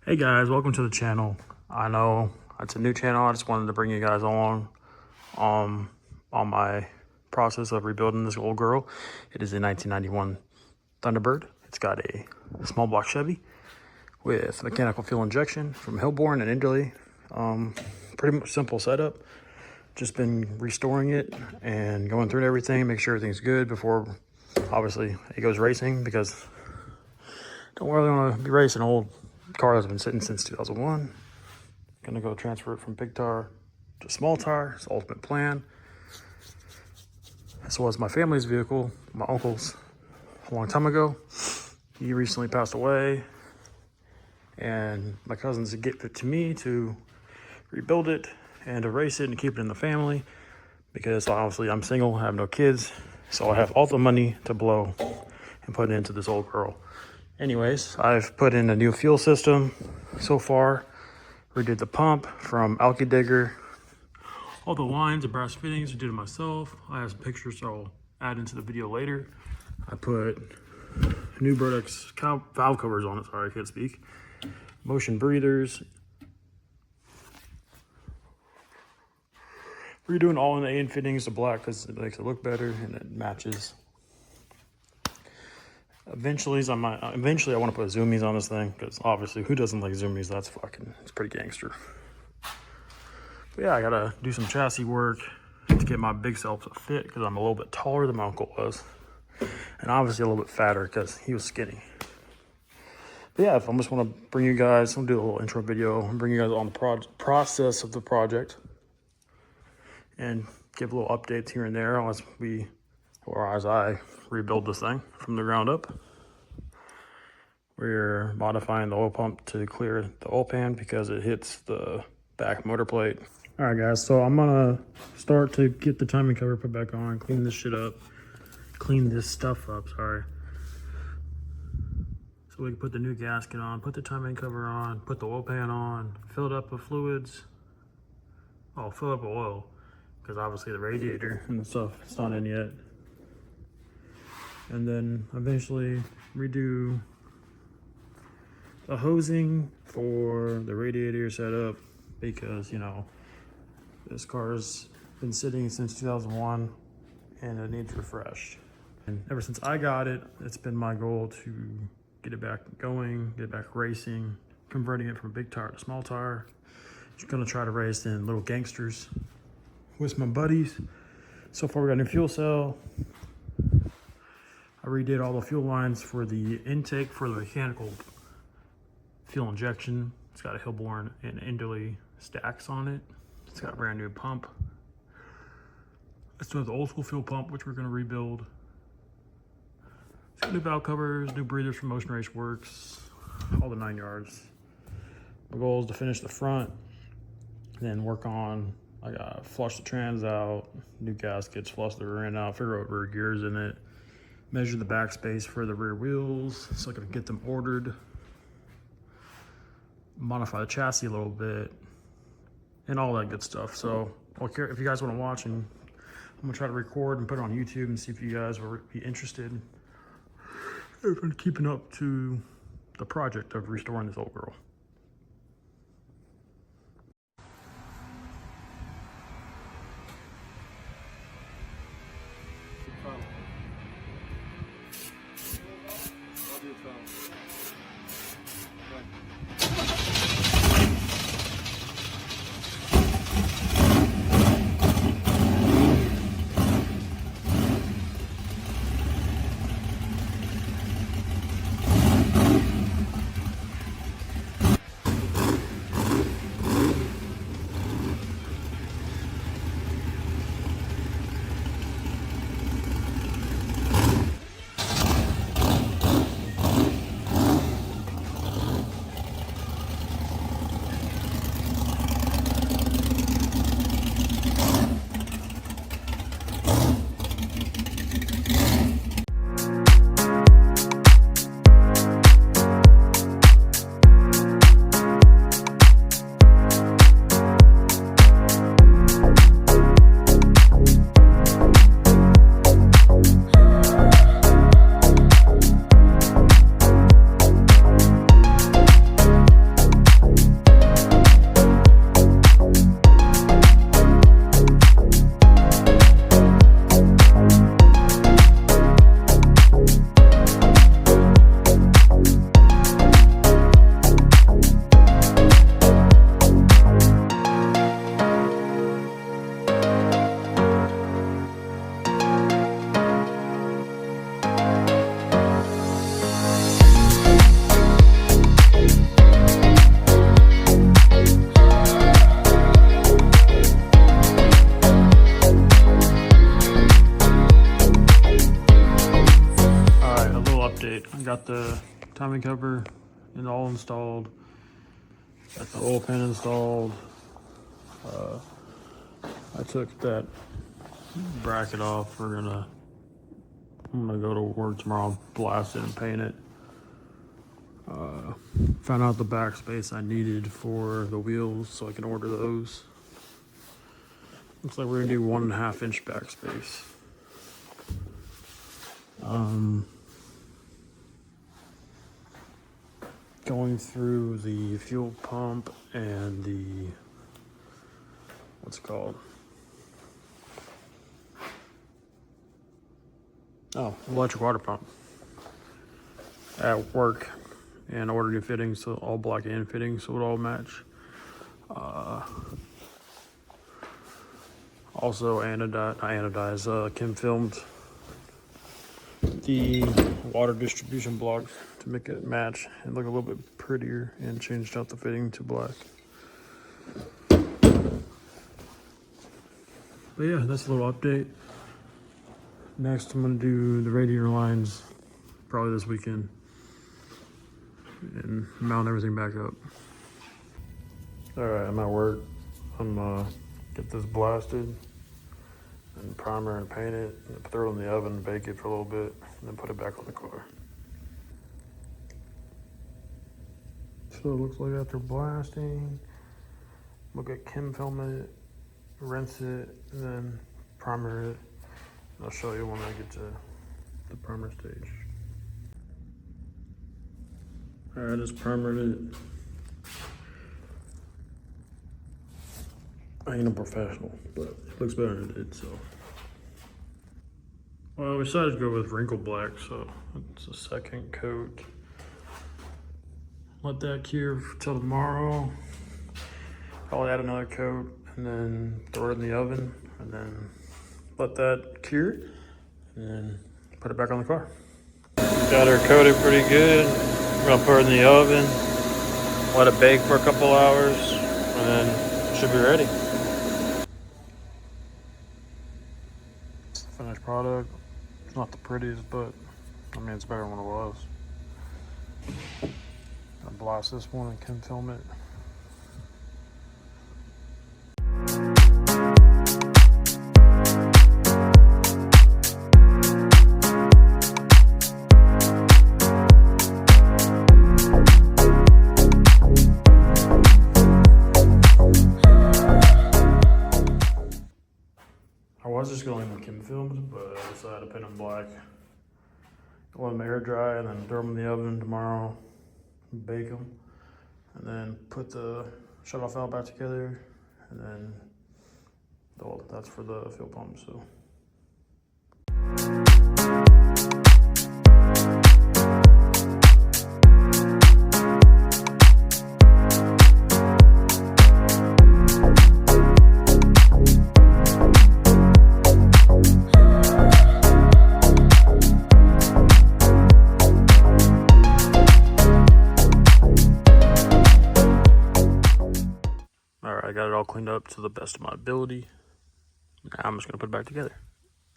Hey guys, welcome to the channel. I know it's a new channel. I just wanted to bring you guys along on my process of rebuilding this old girl. It is a 1991 Thunderbird. It's got a small block Chevy with mechanical fuel injection from Hillborn in Italy. Pretty much simple setup. Just been restoring it and going through everything, make sure everything's good before obviously it goes racing, because don't really want to be racing old car that's been sitting since 2001. Gonna go transfer it from big tire to small tire. It's the ultimate plan. This was my family's vehicle, my uncle's, a long time ago. He recently passed away, and my cousins gave it to me to rebuild it and to race it and keep it in the family, because obviously I'm single, I have no kids, so I have all the money to blow and put it into this old girl. Anyways, I've put in a new fuel system so far. Redid the pump from Alky Digger. All the lines and brass fittings I did it myself. I have some pictures I'll add into the video later. I put new Burdex valve covers on it, sorry, I can't speak. Motion breathers. Redoing all in the A fittings to black because it makes it look better and it matches. Eventually I want to put zoomies on this thing, because obviously who doesn't like zoomies? It's pretty gangster. But yeah, I gotta do some chassis work to get my big self to fit, because I'm a little bit taller than my uncle was, and obviously a little bit fatter because he was skinny. But yeah, if I just want to bring you guys, I'm gonna do a little intro video and bring you guys on the process of the project and give little updates here and there as I rebuild this thing from the ground up. We're modifying the oil pump to clear the oil pan because it hits the back motor plate. All right guys, so I'm gonna start to get the timing cover put back on, clean this stuff up, sorry. So we can put the new gasket on, put the timing cover on, put the oil pan on, fill it up with fluids. Oh, fill up with oil, because obviously the radiator and the stuff, it's not in yet. And then eventually redo the hosing for the radiator setup, because, you know, this car's been sitting since 2001 and it needs refreshed. And ever since I got it, it's been my goal to get it back going, get it back racing, converting it from a big tire to small tire. Just gonna try to race in little gangsters with my buddies. So far we got a new fuel cell. I redid all the fuel lines for the intake for the mechanical fuel injection. It's got a Hillborn and Italy stacks on it. It's got a brand new pump. I still have the old school fuel pump, which we're gonna rebuild. It's got new valve covers, new breathers from Motion Race Works, all the 9 yards. My goal is to finish the front, then work on, I gotta flush the trans out, new gaskets, flush the rear end out, figure out rear gears in it, measure the backspace for the rear wheels so I can get them ordered, modify the chassis a little bit, and all that good stuff. So if you guys want to watch, and I'm gonna try to record and put it on YouTube and see if you guys will be interested in keeping up to the project of restoring this old girl. timing cover and all installed. Got the oil pan installed. I took that bracket off. I'm gonna go to work tomorrow, blast it and paint it. Found out the backspace I needed for the wheels, so I can order those. Looks like we're gonna do 1.5 inch backspace. Going through the fuel pump and the, what's it called? Oh, electric water pump at work, and ordered new fittings, so all black and fittings, so it all match. Also Kim filmed the water distribution block to make it match and look a little bit prettier, and changed out the fitting to black. But yeah, that's a little update. Next, I'm gonna do the radiator lines probably this weekend and mount everything back up. All right, I'm at work. I'm gonna get this blasted and primer and paint it, and throw it in the oven, bake it for a little bit, and then put it back on the car. So it looks like after blasting, we'll get Kim film it, rinse it, and then primer it. I'll show you when I get to the primer stage. All right, I just primered it. I ain't a professional, but it looks better than it did, so. Well, we decided to go with wrinkle black, so it's a second coat. Let that cure till tomorrow. Probably add another coat and then throw it in the oven, and then let that cure, and then put it back on the car. Got her coated pretty good. We're gonna put it in the oven, let it bake for a couple hours, and then it should be ready. Finished product. It's not the prettiest, but I mean it's better than what it was. I'll blast this one and can film it. I was just going with Kim films, but I decided to paint them black. Let them air dry and then throw them in the oven tomorrow, bake them, and then put the shut-off valve back together, and then that's for the fuel pump. So. I got it all cleaned up to the best of my ability. Now I'm just gonna put it back together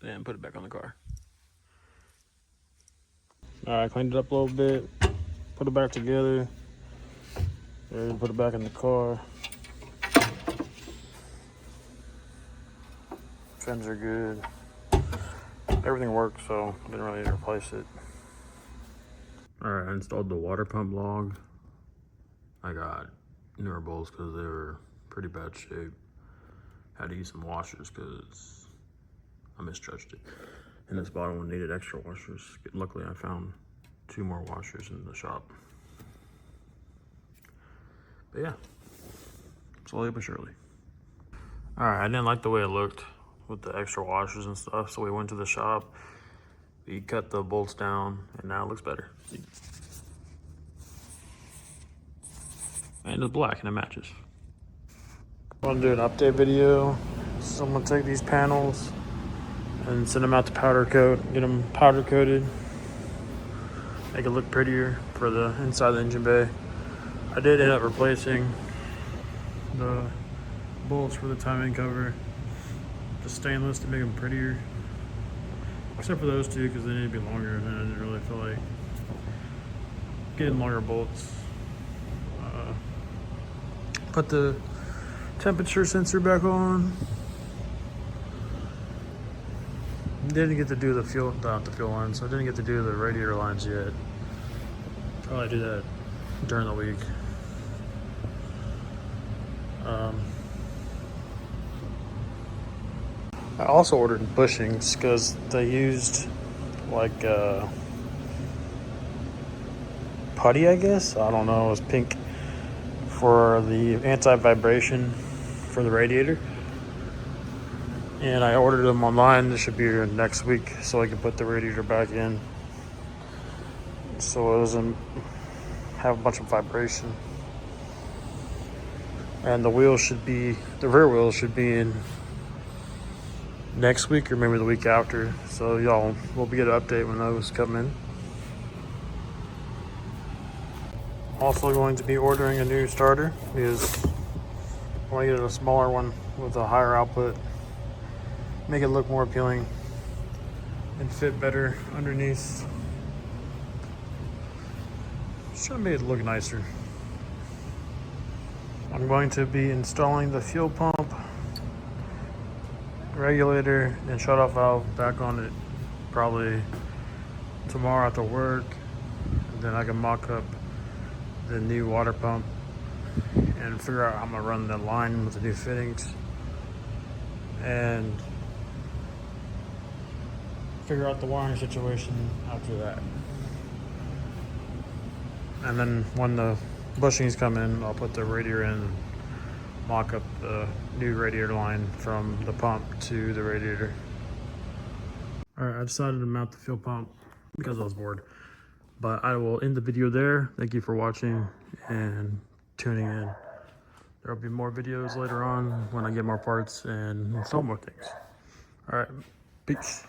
and put it back on the car. All right, cleaned it up a little bit, put it back together, and put it back in the car. Fins are good. Everything works, so I didn't really need to replace it. All right, I installed the water pump log. I got newer bolts because they were pretty bad shape. Had to use some washers because I misjudged it. And this bottom one needed extra washers. Luckily I found 2 more washers in the shop. But yeah, slowly but surely. All right, I didn't like the way it looked with the extra washers and stuff, so we went to the shop. We cut the bolts down, and now it looks better. And it's black and it matches. I want to do an update video. So I'm gonna take these panels and send them out to powder coat, get them powder coated, make it look prettier for the inside of the engine bay. I did end up replacing the bolts for the timing cover, the stainless, to make them prettier. Except for those two, because they need to be longer, and I didn't really feel like getting longer bolts. Put the temperature sensor back on. Didn't get to do the fuel, not the fuel lines, so I didn't get to do the radiator lines yet. Probably do that during the week. I also ordered bushings because they used like putty, I guess. I don't know. It was pink for the anti-vibration for the radiator. And I ordered them online. This should be here next week so I can put the radiator back in so it doesn't have a bunch of vibration. And the rear wheel should be in next week or maybe the week after. So y'all will get an update when those come in. Also going to be ordering a new starter because I want to get a smaller one with a higher output. Make it look more appealing and fit better underneath. Just trying to make it look nicer. I'm going to be installing the fuel pump, regulator, and shut-off valve back on it probably tomorrow after work. And then I can mock up the new water pump and figure out how I'm gonna run the line with the new fittings and figure out the wiring situation after that. And then when the bushings come in, I'll put the radiator in and mock up the new radiator line from the pump to the radiator. All right, I decided to mount the fuel pump because I was bored. But I will end the video there. Thank you for watching and tuning in. There will be more videos later on when I get more parts and install more things. All right, peace.